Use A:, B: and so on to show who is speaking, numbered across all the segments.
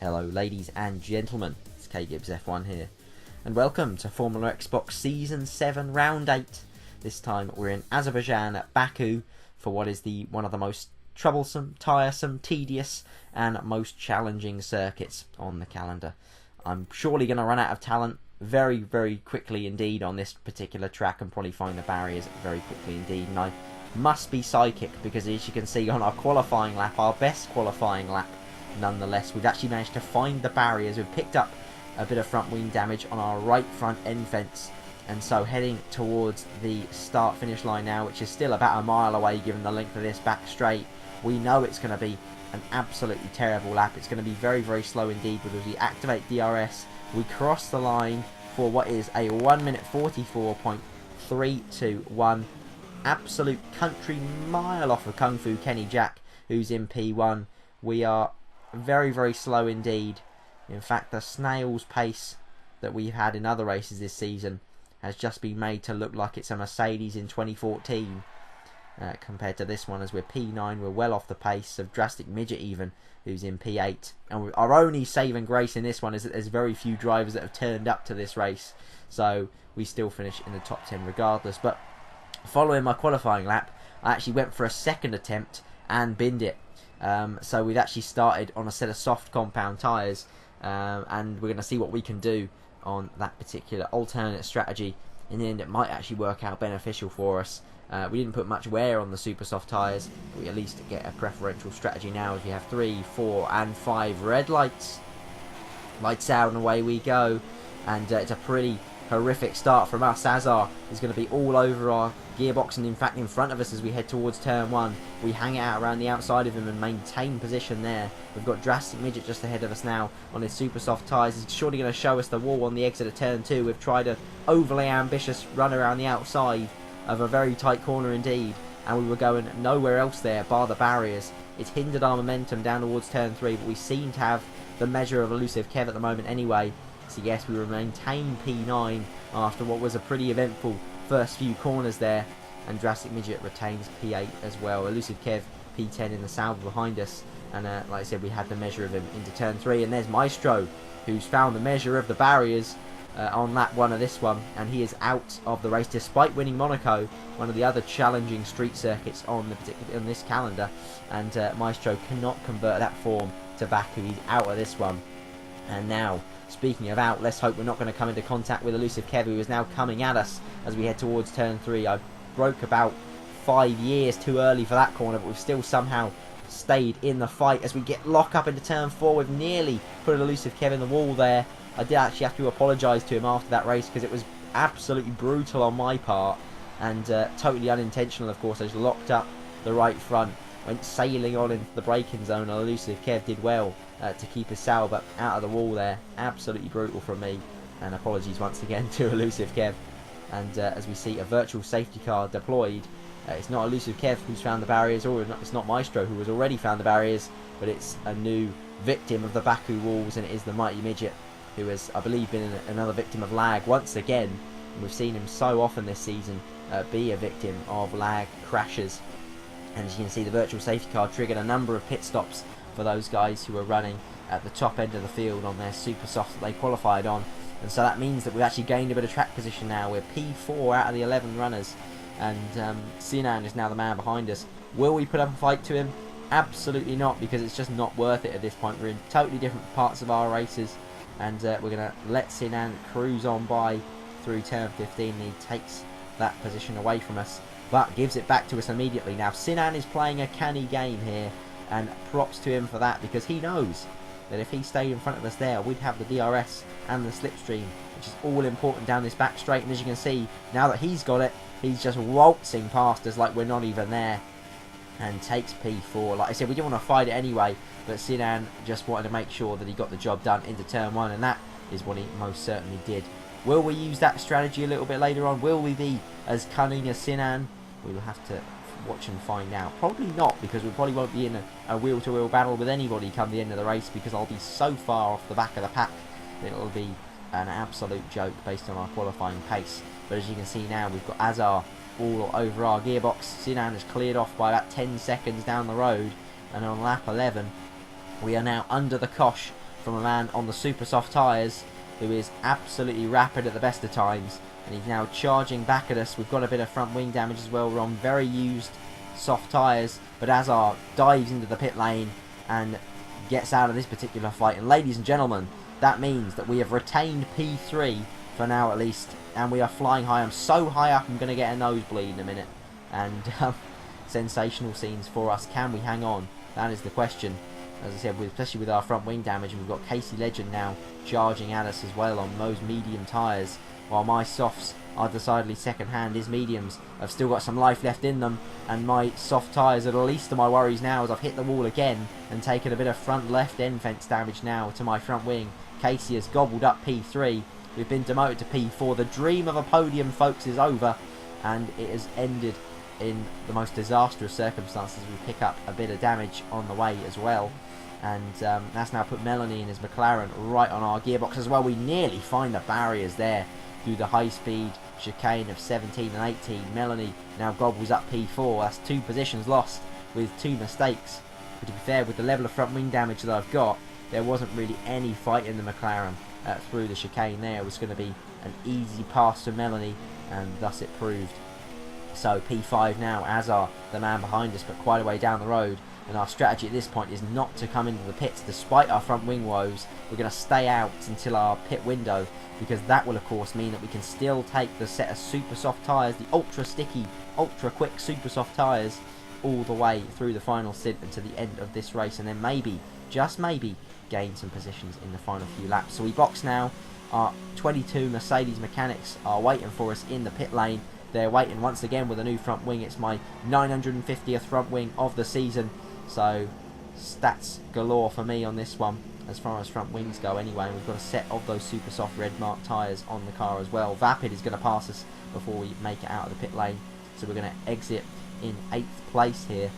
A: Hello ladies and gentlemen, it's K-Gibbs F1 here, and welcome to Formula Xbox Season 7 Round 8. This time we're in Azerbaijan at Baku for what is one of the most troublesome, tiresome, tedious and most challenging circuits on the calendar. I'm surely going to run out of talent very, very quickly indeed on this particular track and probably find the barriers very quickly indeed, and I must be psychic because, as you can see on our qualifying lap, our best qualifying lap nonetheless, we've actually managed to find the barriers. We've picked up a bit of front wing damage on our right front end fence, and so heading towards the start finish line now, which is still about a mile away given the length of this back straight. We know it's going to be an absolutely terrible lap. It's going to be very, very slow indeed because we activate DRS. We cross the line for what is a 1 minute 44.321. Absolute country mile off of Kung Fu Kenny Jack, who's in P1. We are very, very slow indeed. In fact, the snail's pace that we've had in other races this season has just been made to look like it's a Mercedes in 2014 compared to this one, as we're P9. We're well off the pace of Drastic Midget even, who's in P8. And our only saving grace in this one is that there's very few drivers that have turned up to this race, so we still finish in the top 10 regardless. But following my qualifying lap, I actually went for a second attempt and binned it. So we've actually started on a set of soft compound tyres, and we're going to see what we can do on that particular alternate strategy. In the end, it might actually work out beneficial for us. We didn't put much wear on the super soft tyres, but we at least get a preferential strategy now, as we have 3, 4 and 5 red lights. Lights out and away we go, and it's a pretty horrific start from us. Azar is going to be all over our gearbox and in fact in front of us as we head towards turn 1. We hang it out around the outside of him and maintain position there. We've got Drastic Midget just ahead of us now on his super soft tyres. He's surely going to show us the wall on the exit of turn 2. We've tried an overly ambitious run around the outside of a very tight corner indeed, and we were going nowhere else there bar the barriers. It's hindered our momentum down towards turn 3, but we seem to have the measure of Elusive Kev at the moment anyway. So yes, we will maintain P9 after what was a pretty eventful first few corners there, and Drastic Midget retains P8 as well. Elusive Kev P10 in the Sauber behind us, and like I said, we had the measure of him into turn 3, and there's Maestro, who's found the measure of the barriers on lap 1 of this one, and he is out of the race despite winning Monaco, one of the other challenging street circuits on this calendar, and Maestro cannot convert that form to Baku. He's out of this one. And now, speaking of out, let's hope we're not going to come into contact with Elusive Kev, who is now coming at us as we head towards turn 3. I broke about 5 years too early for that corner, but we've still somehow stayed in the fight as we get locked up into turn 4. We've nearly put Elusive Kev in the wall there. I did actually have to apologise to him after that race because it was absolutely brutal on my part and totally unintentional, of course. I just locked up the right front, went sailing on into the braking zone, and Elusive Kev did well to keep his Sauber out of the wall there. Absolutely brutal from me, and apologies once again to Elusive Kev. And as we see a virtual safety car deployed, it's not Elusive Kev who's found the barriers, or it's not Maestro who has already found the barriers, but it's a new victim of the Baku walls, and it is the Mighty Midget, who has, I believe, been another victim of lag once again. And we've seen him so often this season be a victim of lag crashes. And as you can see, the virtual safety car triggered a number of pit stops for those guys who are running at the top end of the field on their super soft that they qualified on. And so that means that we've actually gained a bit of track position now. We're P4 out of the 11 runners, and Sinan is now the man behind us. Will we put up a fight to him? Absolutely not, because it's just not worth it at this point. We're in totally different parts of our races, and we're going to let Sinan cruise on by through turn 15. And he takes that position away from us, but gives it back to us immediately. Now Sinan is playing a canny game here, and props to him for that, because he knows that if he stayed in front of us there, we'd have the DRS and the slipstream, which is all important down this back straight. And as you can see, now that he's got it, he's just waltzing past us like we're not even there, and takes P4. Like I said, we didn't want to fight it anyway, but Sinan just wanted to make sure that he got the job done into turn 1, and that is what he most certainly did. Will we use that strategy a little bit later on? Will we be as cunning as Sinan? We will have to watch and find out. Probably not, because we probably won't be in a wheel-to-wheel battle with anybody come the end of the race, because I'll be so far off the back of the pack that it'll be an absolute joke based on our qualifying pace. But as you can see now, we've got Azar all over our gearbox. Sinan is cleared off by about 10 seconds down the road, and on lap 11 we are now under the cosh from a man on the super soft tyres who is absolutely rapid at the best of times, and he's now charging back at us. We've got a bit of front wing damage as well. We're on very used soft tyres, but Azar dives into the pit lane and gets out of this particular fight. And ladies and gentlemen, that means that we have retained P3 for now at least, and we are flying high. I'm so high up I'm going to get a nosebleed in a minute. And sensational scenes for us. Can we hang on? That is the question. As I said, especially with our front wing damage, and we've got Casey Legend now charging at us as well on those medium tyres, while my softs are decidedly second hand. His mediums have still got some life left in them, and my soft tyres are the least of my worries now, as I've hit the wall again and taken a bit of front left end fence damage now to my front wing. Casey has gobbled up P3. We've been demoted to P4. The dream of a podium, folks, is over, and it has ended in the most disastrous circumstances. We pick up a bit of damage on the way as well, and that's now put Melanie and his McLaren right on our gearbox as well. We nearly find the barriers there through the high speed chicane of 17 and 18. Melanie now gobbles up P4. That's 2 positions lost with 2 mistakes. But to be fair, with the level of front wing damage that I've got, there wasn't really any fight in the McLaren through the chicane there. It was going to be an easy pass to Melanie, and thus it proved. So P5 now, Azar, the man behind us, but quite a way down the road. And our strategy at this point is not to come into the pits despite our front wing woes. We're going to stay out until our pit window, because that will of course mean that we can still take the set of super soft tyres, the ultra sticky, ultra quick super soft tyres, all the way through the final stint and to the end of this race, and then maybe, just maybe, gain some positions in the final few laps. So we box now. Our 22 Mercedes mechanics are waiting for us in the pit lane. They're waiting once again with a new front wing. It's my 950th front wing of the season, so stats galore for me on this one as far as front wings go anyway. And we've got a set of those super soft red mark tyres on the car as well. Vapid is going to pass us before we make it out of the pit lane, so we're going to exit in 8th place here.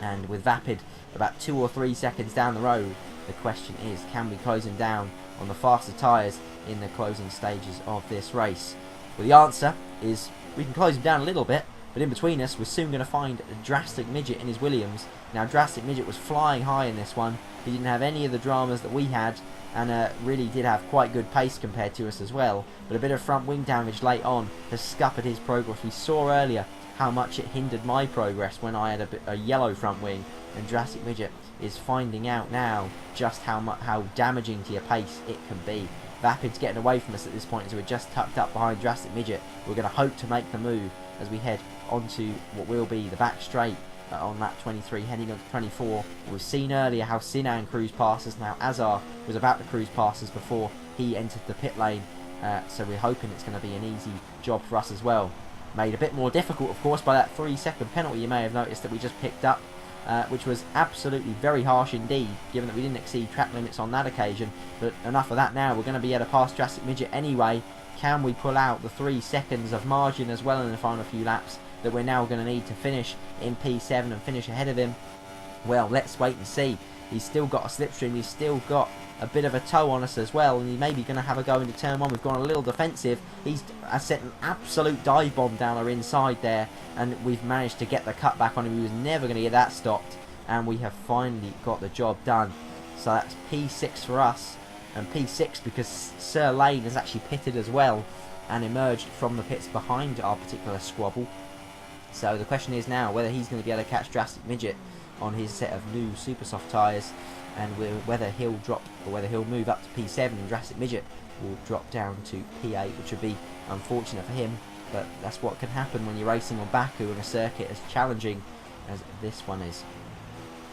A: And with Vapid about 2 or 3 seconds down the road, the question is, can we close him down on the faster tyres in the closing stages of this race? Well, the answer is we can close him down a little bit, but in between us we're soon going to find a Drastic Midget in his Williams. Now Drastic Midget was flying high in this one. He didn't have any of the dramas that we had, and really did have quite good pace compared to us as well, but a bit of front wing damage late on has scuppered his progress. We saw earlier how much it hindered my progress when I had a yellow front wing, and Drastic Midget is finding out now just how damaging to your pace it can be. Vapid's getting away from us at this point, as we're just tucked up behind Drastic Midget. We're going to hope to make the move as we head onto what will be the back straight on lap 23, heading on to 24. We've seen earlier how Sinan cruised past us. Now Azar was about to cruise past us before he entered the pit lane, so we're hoping it's going to be an easy job for us as well. Made a bit more difficult, of course, by that 3-second penalty you may have noticed that we just picked up, which was absolutely very harsh indeed, given that we didn't exceed track limits on that occasion. But enough of that now. We're going to be able to pass Drastic Midget anyway. Can we pull out the 3 seconds of margin as well in the final few laps that we're now going to need to finish in P7 and finish ahead of him? Well, let's wait and see. He's still got a slipstream. He's still got a bit of a toe on us as well, and he may be going to have a go into turn 1. We've gone a little defensive. He's set an absolute dive bomb down our inside there, and we've managed to get the cut back on him. He was never going to get that stopped, and we have finally got the job done. So that's P6 for us, and P6 because Sir Lane has actually pitted as well and emerged from the pits behind our particular squabble. So the question is now whether he's going to be able to catch Drastic Midget on his set of new super soft tyres, and whether he'll drop or whether he'll move up to P7 and Drastic Midget will drop down to P8, which would be unfortunate for him, but that's what can happen when you're racing on Baku in a circuit as challenging as this one is.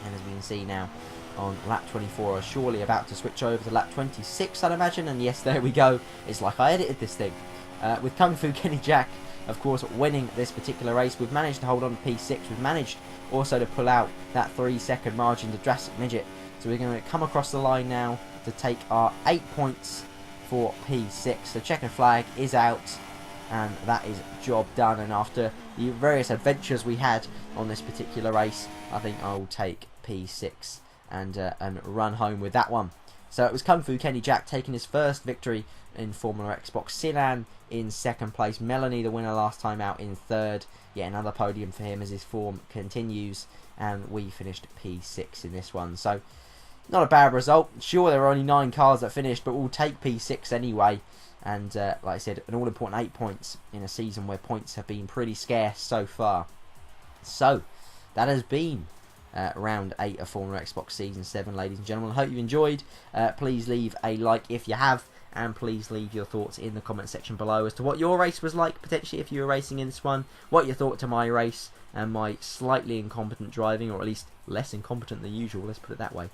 A: And as we can see now on lap 24, are surely about to switch over to lap 26, I'd imagine, and yes, there we go. It's like I edited this thing. With Kung Fu Kenny Jack, of course, winning this particular race, we've managed to hold on to P6. We've managed also to pull out that 3-second margin to Drastic Midget. So we're going to come across the line now to take our 8 points for P6. The checkered flag is out, and that is job done. And after the various adventures we had on this particular race, I think I will take P6 and run home with that one. So it was Kung Fu Kenny Jack taking his first victory in Formula Xbox. Sinan in 2nd place. Melanie, the winner last time out, in 3rd. Yet another podium for him as his form continues. And we finished P6 in this one. So not a bad result. Sure, there were only 9 cars that finished, but we'll take P6 anyway. And like I said, an all-important 8 points in a season where points have been pretty scarce so far. So, that has been round 8 of Formula Xbox Season 7, ladies and gentlemen. I hope you've enjoyed. Please leave a like if you have, and please leave your thoughts in the comment section below as to what your race was like, potentially if you were racing in this one, what you thought to my race and my slightly incompetent driving, or at least less incompetent than usual, let's put it that way.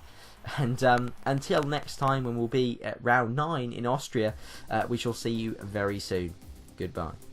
A: And until next time, when we'll be at round 9 in Austria, we shall see you very soon. Goodbye.